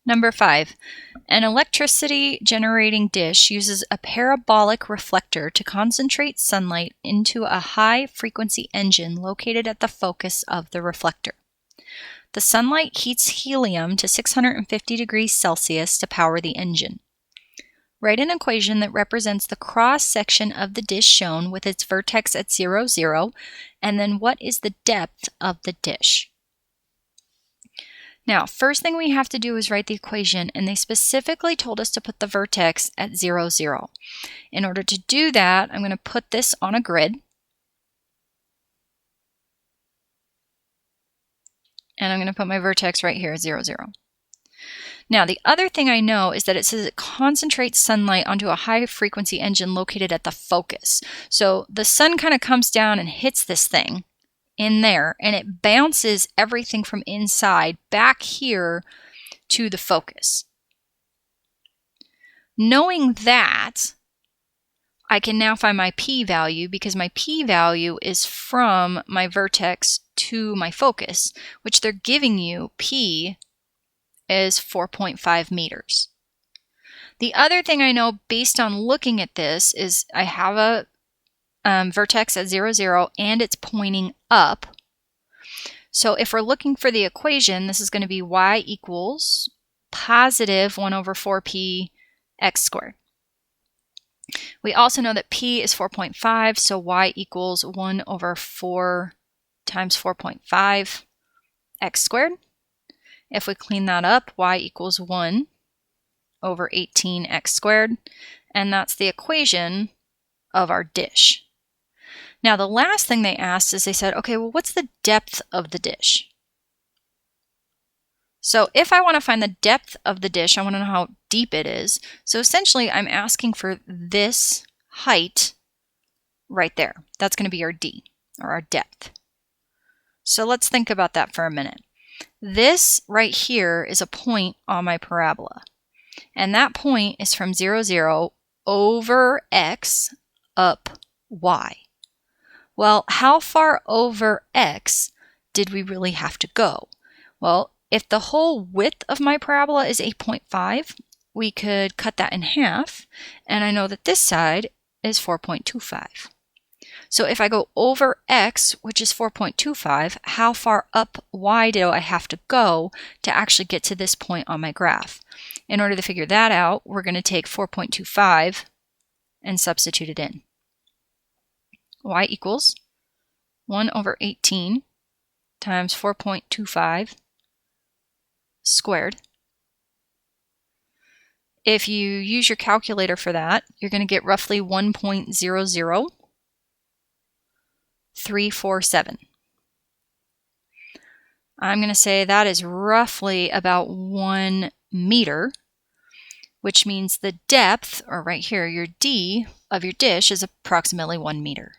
Number 5. An electricity generating dish uses a parabolic reflector to concentrate sunlight into a high frequency engine located at the focus of the reflector. The sunlight heats helium to 650 degrees Celsius to power the engine. Write an equation that represents the cross-section of the dish shown with its vertex at 0, 0, and then what is the depth of the dish? Now, first thing we have to do is write the equation, and they specifically told us to put the vertex at 0, 0. In order to do that, I'm going to put this on a grid. And I'm going to put my vertex right here at 0, 0. Now, the other thing I know is that it says it concentrates sunlight onto a high-frequency engine located at the focus. So the sun kind of comes down and hits this thing in there, and it bounces everything from inside back here to the focus. Knowing that, I can now find my p-value because my p-value is from my vertex to my focus, which they're giving you p is 4.5 meters. The other thing I know based on looking at this is I have a vertex at 0, 0, and it's pointing up. So if we're looking for the equation, this is going to be y equals positive 1 over 4p x squared. We also know that p is 4.5, so y equals 1 over 4 times 4.5 x squared. If we clean that up, y equals 1 over 18 x squared, and that's the equation of our dish. Now, the last thing they asked is they said, okay, well, what's the depth of the dish? So if I want to find the depth of the dish, I want to know how deep it is. So essentially, I'm asking for this height right there. That's going to be our d, or our depth. So let's think about that for a minute. This right here is a point on my parabola. And that point is from 0, 0 over x up y. Well, how far over x did we really have to go? Well, if the whole width of my parabola is 8.5, we could cut that in half, and I know that this side is 4.25. So if I go over x, which is 4.25, how far up y do I have to go to actually get to this point on my graph? In order to figure that out, we're going to take 4.25 and substitute it in. Y equals 1 over 18 times 4.25 squared. If you use your calculator for that, you're going to get roughly 1.00347. I'm going to say that is roughly about 1 meter, which means the depth, or right here, your d of your dish is approximately 1 meter.